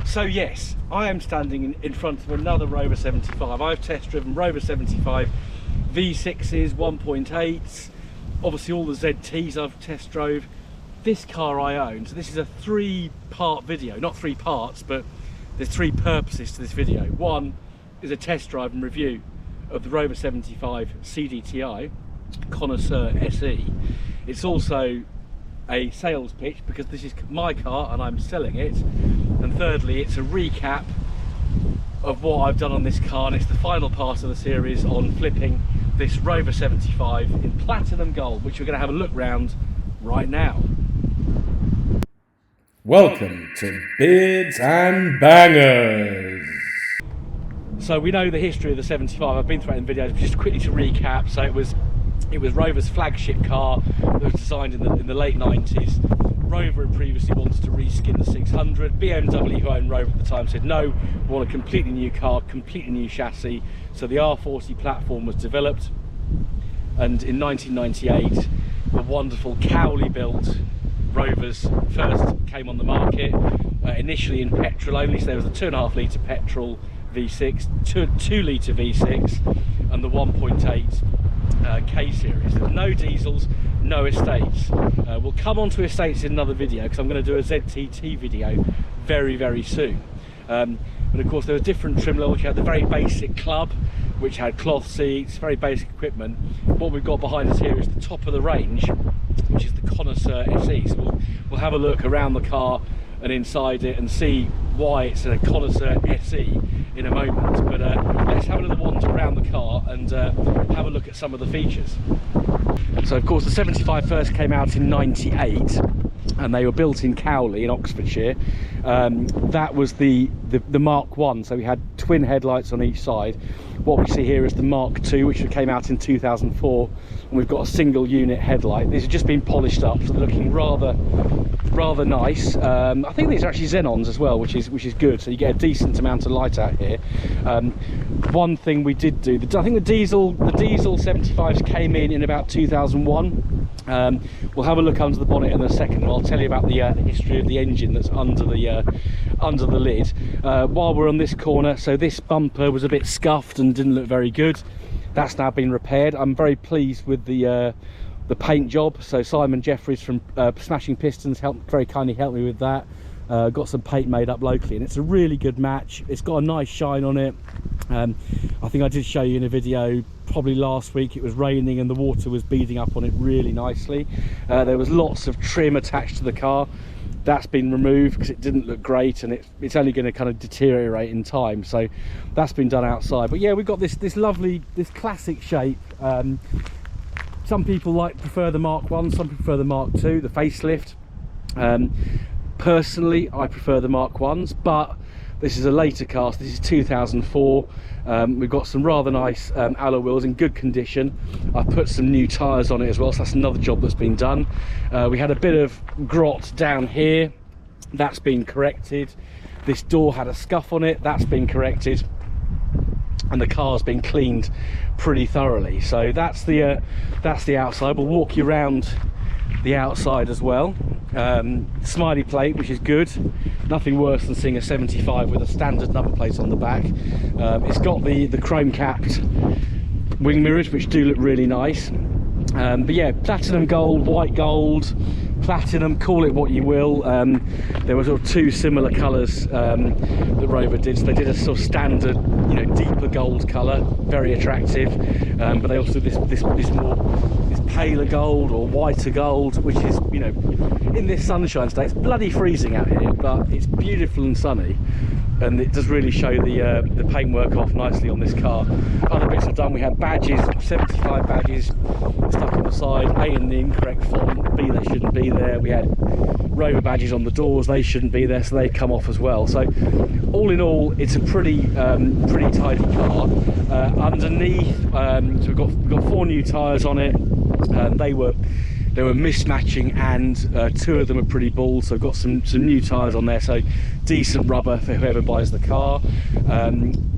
So yes, I am standing in front of another Rover 75. I've test driven Rover 75 V6s, 1.8s, obviously all the ZTs I've test drove. This car I own, so this is a 3-part video, not 3 parts, but there's 3 purposes to this video. One is a test drive and review of the Rover 75 CDTi Connoisseur SE. It's also a sales pitch because this is my car and I'm selling it. And thirdly, it's a recap of what I've done on this car, and it's the final part of the series on flipping this Rover 75 in platinum gold, which we're going to have a look round right now. Welcome to Beards and Bangers. So we know the history of the 75. I've been through it in videos, but just quickly to recap. So it was Rover's flagship car that was designed in the late 90s. Rover had previously wanted to reskin the 600. BMW, who owned Rover at the time, said no, we want a completely new car, completely new chassis. So the R40 platform was developed, and in 1998 the wonderful Cowley built Rovers first came on the market, initially in petrol only. So there was a 2.5 litre petrol V6, 2 litre V6 and the 1.8 K series. There were no diesels, no estates. We'll come on to estates in another video because I'm going to do a ZTi video very soon. But of course there was different trim levels. You had the very basic club, which had cloth seats, very basic equipment. What we've got behind us here is the top of the range, which is the Connoisseur SE. So we'll have a look around the car and inside it and see why it's a Connoisseur SE in a moment. But let's have a little wander around the car and have a look at some of the features. So of course the 75 first came out in 98 and they were built in Cowley in Oxfordshire. That was the Mark 1, so we had twin headlights on each side. What we see here is the Mark 2, which came out in 2004, and we've got a single unit headlight. These have just been polished up, so they're looking rather nice. I think these are actually xenons as well, which is good, so you get a decent amount of light out here. One thing we did do, I think the diesel 75s came in about 2001. We'll have a look under the bonnet in a second and I'll tell you about the history of the engine that's under the lid. While we're on this corner, so this bumper was a bit scuffed and didn't look very good. That's now been repaired. I'm very pleased with the paint job. So Simon Jeffries from Smashing Pistons very kindly helped me with that. Got some paint made up locally and it's a really good match. It's got a nice shine on it. I think I did show you in a video probably last week. It was raining and the water was beading up on it really nicely. There was lots of trim attached to the car. That's been removed because it didn't look great, and it's only going to kind of deteriorate in time, so that's been done outside. But yeah, we've got this classic shape. Some people prefer the Mark 1, some prefer the Mark 2, the facelift. Personally I prefer the Mark 1s, but this is a later cast. This is 2004. We've got some rather nice alloy wheels in good condition. I've put some new tyres on it as well, so that's another job that's been done. We had a bit of grot down here, that's been corrected. This door had a scuff on it, that's been corrected, and the car's been cleaned pretty thoroughly. So that's the outside. We'll walk you around the outside as well. Smiley plate, which is good. Nothing worse than seeing a 75 with a standard number plate on the back. It's got the chrome capped wing mirrors, which do look really nice. But yeah, platinum gold, white gold, platinum, call it what you will. There were sort of 2 similar colours that Rover did. So they did a sort of standard, deeper gold colour, very attractive. But they also did this paler gold or whiter gold, which is, in this sunshine state, it's bloody freezing out here, but it's beautiful and sunny, and it does really show the paintwork off nicely on this car. Other bits I've done, we had badges, 75 badges stuck on the side, A in the incorrect font, B they shouldn't be there. We had Rover badges on the doors, they shouldn't be there, so they come off as well. So all in all, it's a pretty tidy car. Underneath, so we've got 4 new tyres on it. They were mismatching, and 2 of them are pretty bald, so I've got some new tyres on there, so decent rubber for whoever buys the car.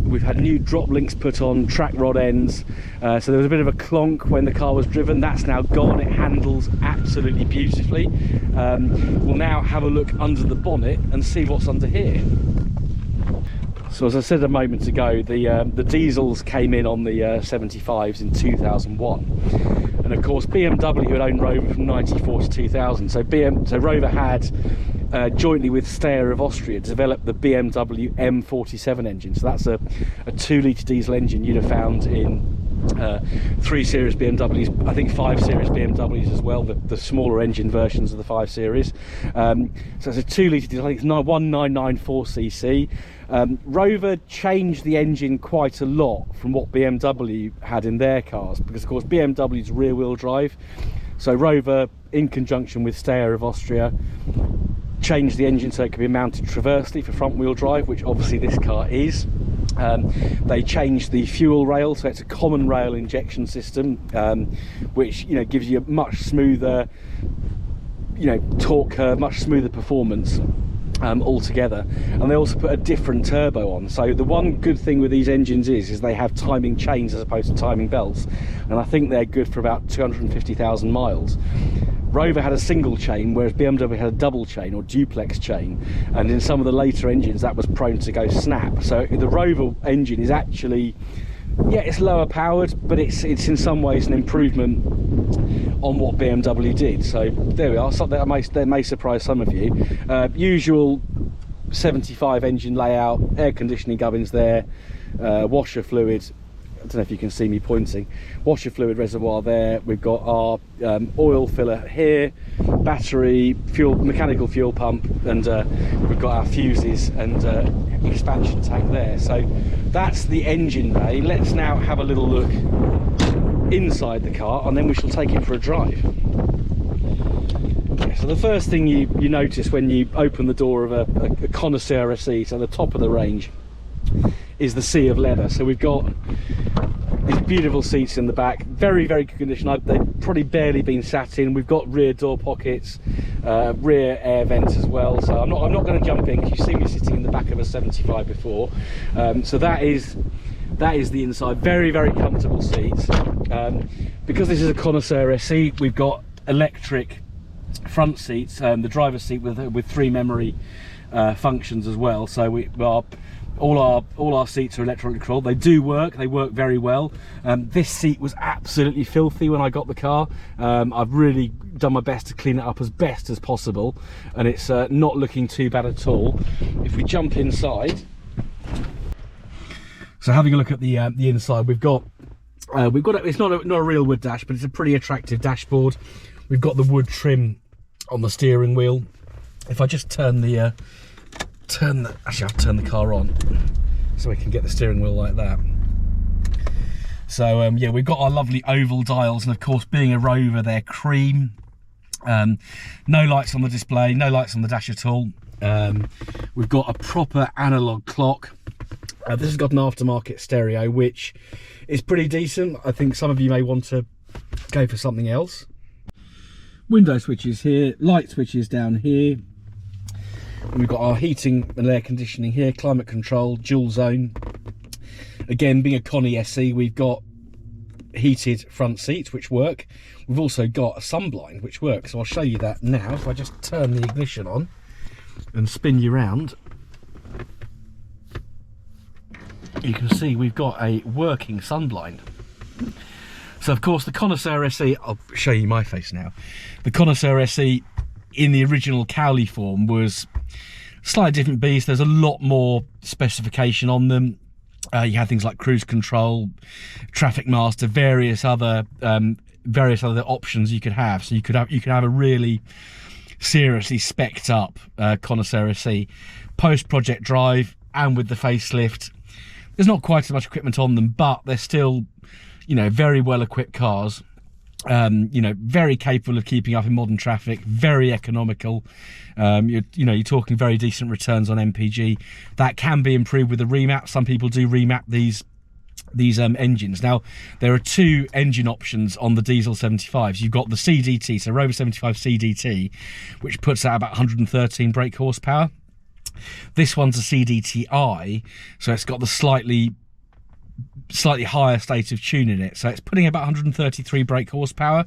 We've had new drop links put on, track rod ends, so there was a bit of a clonk when the car was driven. That's now gone. It handles absolutely beautifully. We'll now have a look under the bonnet and see what's under here. So as I said a moment ago, the diesels came in on the 75s in 2001, and of course BMW had owned Rover from 94 to 2000. So Rover had jointly with Steyr of Austria developed the BMW M47 engine. So that's a 2-litre diesel engine you'd have found in 3 Series BMWs, I think 5 Series BMWs as well, the smaller engine versions of the 5 Series. So it's a 2-litre diesel, I think it's 1994cc. Rover changed the engine quite a lot from what BMW had in their cars, because of course BMW's rear-wheel drive. So Rover, in conjunction with Steyr of Austria, changed the engine so it could be mounted transversely for front-wheel drive, which obviously this car is. They changed the fuel rail, so it's a common rail injection system, which gives you a much smoother torque curve, much smoother performance altogether. And they also put a different turbo on. So the one good thing with these engines is they have timing chains as opposed to timing belts, and I think they're good for about 250,000 miles. Rover had a single chain, whereas BMW had a double chain or duplex chain, and in some of the later engines that was prone to go snap. So the Rover engine is actually, yeah, it's lower powered, but it's in some ways an improvement on what BMW did. So there we are, something that may surprise some of you. Usual 75 engine layout, air conditioning gubbins there, washer fluid, I don't know if you can see me pointing, washer fluid reservoir there. We've got our oil filler here, battery, fuel, mechanical fuel pump, and we've got our fuses and expansion tank there. So that's the engine bay. Let's now have a little look inside the car, and then we shall take it for a drive. Okay, so the first thing you notice when you open the door of a Connoisseur SE, so the top of the range, is the sea of leather. So we've got these beautiful seats in the back, very good condition. They've probably barely been sat in. We've got rear door pockets, rear air vents as well. So I'm not going to jump in, because you've seen me sitting in the back of a 75 before. So that is the inside. Very comfortable seats. Because this is a Connoisseur SE, we've got electric front seats, the driver's seat with 3 memory functions as well. So all our seats are electronically controlled. They do work. They work very well. This seat was absolutely filthy when I got the car. I've really done my best to clean it up as best as possible, and it's not looking too bad at all. If we jump inside, so having a look at the inside, we've got it's not a real wood dash, but it's a pretty attractive dashboard. We've got the wood trim on the steering wheel. If I just turn the actually I'll turn the car on so we can get the steering wheel like that. So yeah, we've got our lovely oval dials, and of course, being a Rover, they're cream. No lights on the display, no lights on the dash at all. We've got a proper analog clock. This has got an aftermarket stereo, which is pretty decent. I think some of you may want to go for something else. Window switches here, light switches down here. And we've got our heating and air conditioning here, climate control, dual zone. Again, being a Connie SE, we've got heated front seats, which work. We've also got a sunblind, which works. So I'll show you that now. If I just turn the ignition on and spin you round, you can see we've got a working sunblind. So of course the Connoisseur SE, I'll show you my face now. The Connoisseur SE in the original Cowley form was a slightly different beast. There's a lot more specification on them. You had things like cruise control, traffic master, various other options you could have. So you could have a really seriously spec'd up Connoisseur SE. Post Project Drive and with the facelift, there's not quite as much equipment on them, but they're still, very well equipped cars. Very capable of keeping up in modern traffic, very economical. You're talking very decent returns on MPG. That can be improved with a remap. Some people do remap these engines. Now, there are 2 engine options on the diesel 75s. You've got the CDT, so Rover 75 CDT, which puts out about 113 brake horsepower. This one's a CDTi, so it's got the slightly higher state of tune in it, so it's putting about 133 brake horsepower.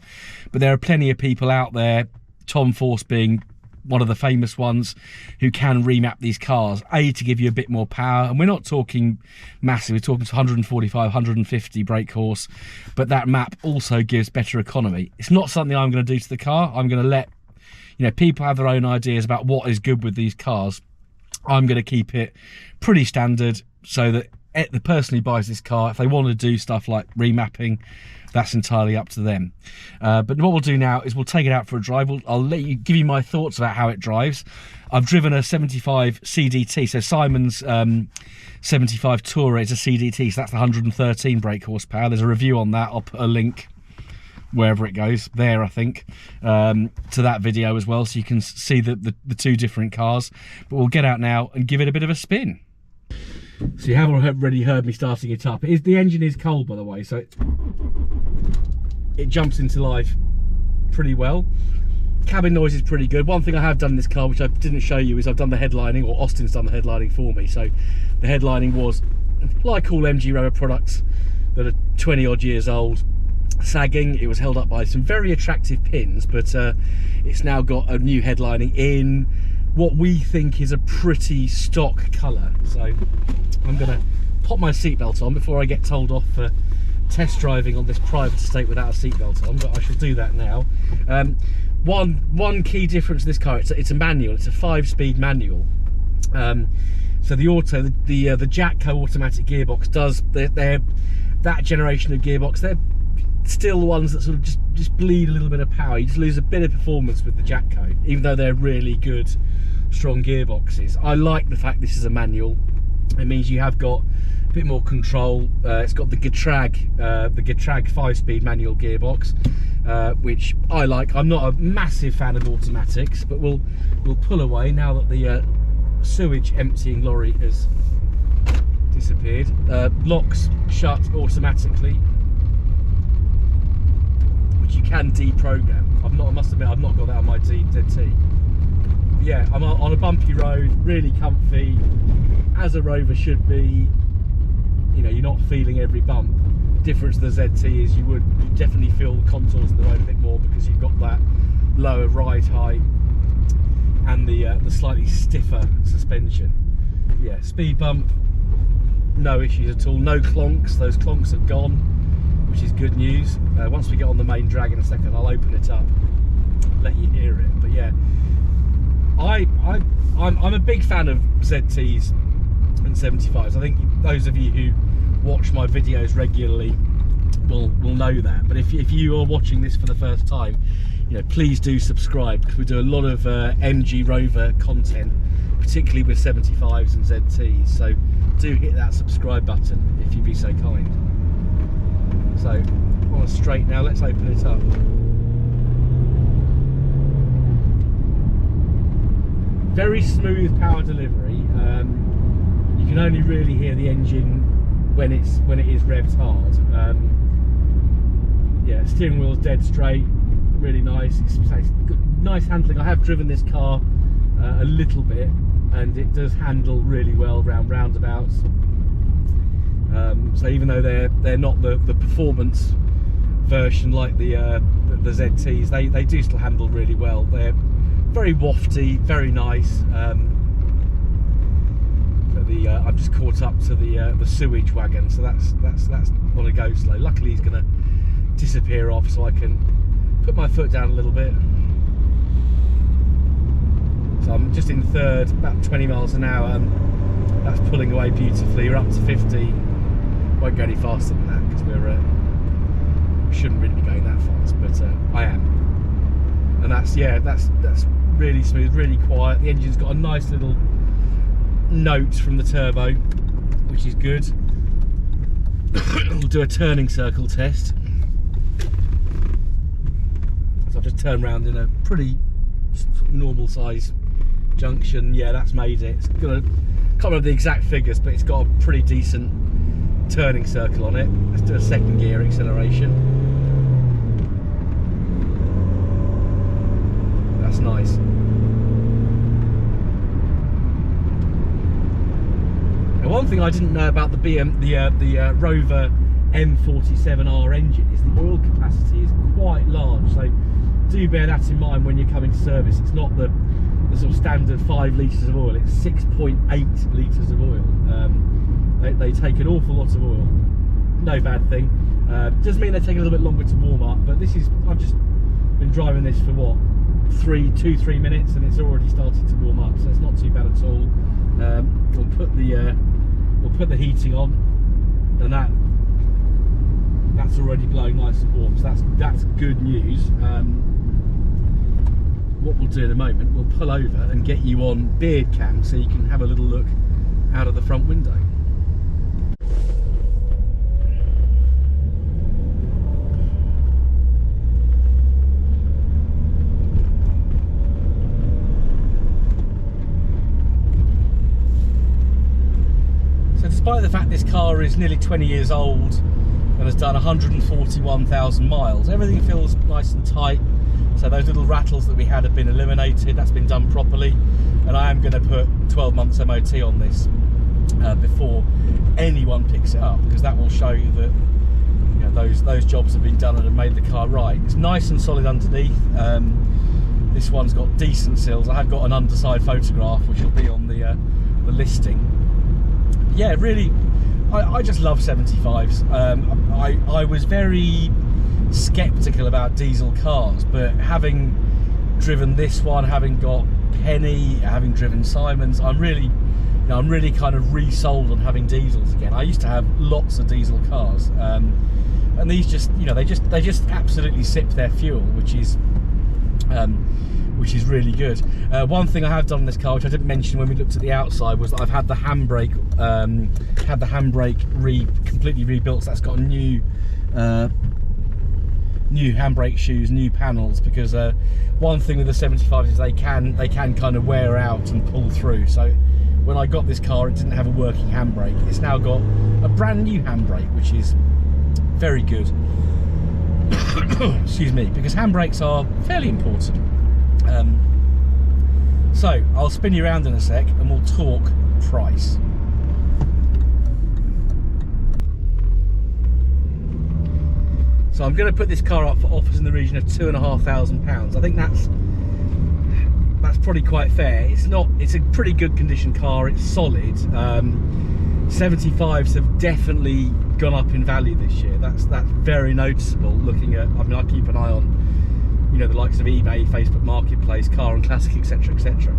But there are plenty of people out there, Tom Force being one of the famous ones who can remap these cars, to give you a bit more power. And we're not talking massive, we're talking 145, 150 brake horse, but that map also gives better economy. It's not something I'm going to do to the car. I'm going to let, you know, people have their own ideas about what is good with these cars. I'm going to keep it pretty standard so that the person who buys this car, if they want to do stuff like remapping, that's entirely up to them. But what we'll do now is we'll take it out for a drive. I'll give you my thoughts about how it drives. I've driven a 75 CDT, so Simon's 75 Tourer is a CDT, so that's the 113 brake horsepower. There's a review on that. I'll put a link wherever it goes, there I think, to that video as well, so you can see the two different cars. But we'll get out now and give it a bit of a spin. So you have already heard me starting it up. The engine is cold, by the way, so it jumps into life pretty well. Cabin noise is pretty good. One thing I have done in this car, which I didn't show you, is I've done the headlining, or Austin's done the headlining for me. So the headlining was, like all MG ROVER products that are 20 odd years old, sagging. It was held up by some very attractive pins, but it's now got a new headlining in what we think is a pretty stock colour. So I'm going to pop my seatbelt on before I get told off for test driving on this private estate without a seatbelt on, but I shall do that now. One key difference in this car, it's a manual. It's a 5-speed manual. So the Jatco automatic gearbox does that generation of gearbox. They're still ones that sort of just bleed a little bit of power. You just lose a bit of performance with the Jatco, even though they're really good, strong gearboxes. I like the fact this is a manual. It means you have got a bit more control. It's got the Getrag 5-speed manual gearbox, which I like. I'm not a massive fan of automatics, but we'll pull away now that the sewage emptying lorry has disappeared. Locks shut automatically, which you can deprogram. I must admit, I've not got that on my CDTi. Yeah, I'm on a bumpy road, really comfy, as a Rover should be. You know, you're not feeling every bump. The difference to the ZT is you definitely feel the contours of the road a bit more, because you've got that lower ride height and the slightly stiffer suspension. Yeah, speed bump, no issues at all. No clonks. Those clonks are gone, which is good news. Once we get on the main drag in a second, I'll open it up, let you hear it. But yeah, I'm a big fan of ZTs and 75s. I think those of you who watch my videos regularly will know that. But if you are watching this for the first time, you know, please do subscribe, because we do a lot of MG ROVER content, particularly with 75s and ZTs. So do hit that subscribe button if you'd be so kind. So on a straight now, let's open it up. Very smooth power delivery. You can only really hear the engine when it is revved hard. Yeah, steering wheel's dead straight, really nice. It's nice handling. I have driven this car a little bit, and it does handle really well around roundabouts. So even though they're not the performance version like the ZTs, they do still handle really well. They're very wafty, very nice. I've just caught up to the sewage wagon, so that's on a go slow. Luckily he's going to disappear off, so I can put my foot down a little bit. So I'm just in third, about 20 miles an hour, and that's pulling away beautifully. We're up to 50. Won't go any faster than that, because we shouldn't really be going that fast, but I am. And that's really smooth, really quiet. The engine's got a nice little note from the turbo, which is good. We'll do a turning circle test. So I've just turned around in a pretty normal size junction. Yeah, that's made it. Can't remember the exact figures, but it's got a pretty decent turning circle on it. Let's do a second gear acceleration. That's nice. Now, one thing I didn't know about the ROVER M47R engine is the oil capacity is quite large. So do bear that in mind when you're coming to service. It's not the the sort of standard 5 litres of oil. It's 6.8 litres of oil. They take an awful lot of oil. No bad thing. Does mean they take a little bit longer to warm up, but this is, I've just been driving this for what, 2-3 minutes, and it's already started to warm up, so it's not too bad at all. We'll put the heating on, and that's already blowing nice and warm, so that's good news. What we'll do in a moment, we'll pull over and get you on beard cam so you can have a little look out of the front window. Despite the fact this car is nearly 20 years old and has done 141,000 miles, everything feels nice and tight. So those little rattles that we had have been eliminated. That's been done properly, and I am going to put 12 months MOT on this before anyone picks it up, because that will show you that, you know, those jobs have been done and have made the car right. It's nice and solid underneath. This one's got decent sills. I have got an underside photograph which will be on the listing. Yeah, really, I just love 75s. I was very sceptical about diesel cars, but having driven this one, having got Penny, having driven Simon's, I'm really kind of resold on having diesels again. I used to have lots of diesel cars, and these just, you know, they just absolutely sip their fuel, which is really good. One thing I have done in this car, which I didn't mention when we looked at the outside, was that I've had the handbrake completely rebuilt. So that's got a new handbrake shoes, new panels, because one thing with the 75s is they can kind of wear out and pull through. So when I got this car, it didn't have a working handbrake. It's now got a brand new handbrake, which is very good. Excuse me, because handbrakes are fairly important. So I'll spin you around in a sec and we'll talk price. So I'm going to put this car up for offers in the region of £2,500. I think that's probably quite fair. It's a pretty good condition car. It's solid. 75s have definitely gone up in value this year. That's very noticeable. Looking at, I mean, I keep an eye on, you know, the likes of eBay, Facebook Marketplace, Car and Classic, etc, etc.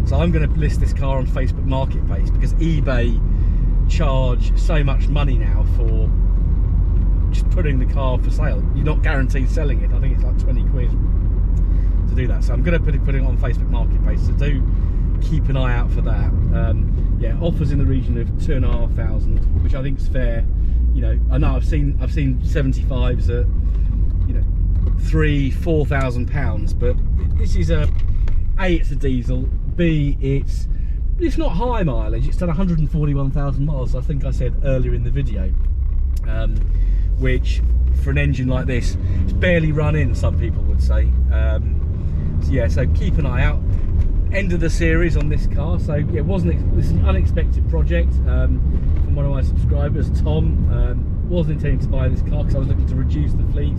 So I'm going to list this car on Facebook Marketplace, because eBay charge so much money now for just putting the car for sale. You're not guaranteed selling it. I think it's like 20 quid to do that. So I'm going to put it on Facebook Marketplace, so do keep an eye out for that. Yeah, offers in the region of £2,500, which I think is fair. You know, I know I've seen 75s at, you know, £3,000-4,000, but this is A, it's a diesel. B, it's not high mileage. It's done 141,000 miles. I think I said earlier in the video, which for an engine like this, it's barely run in, some people would say. So yeah, so keep an eye out. End of the series on this car. So yeah, this is an unexpected project from one of my subscribers, Tom. Wasn't intending to buy this car because I was looking to reduce the fleet,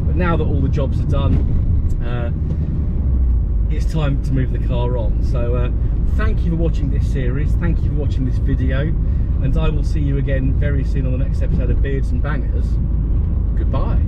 but now that all the jobs are done, it's time to move the car on. So thank you for watching this series, thank you for watching this video, and I will see you again very soon on the next episode of Beards and Bangers. Goodbye.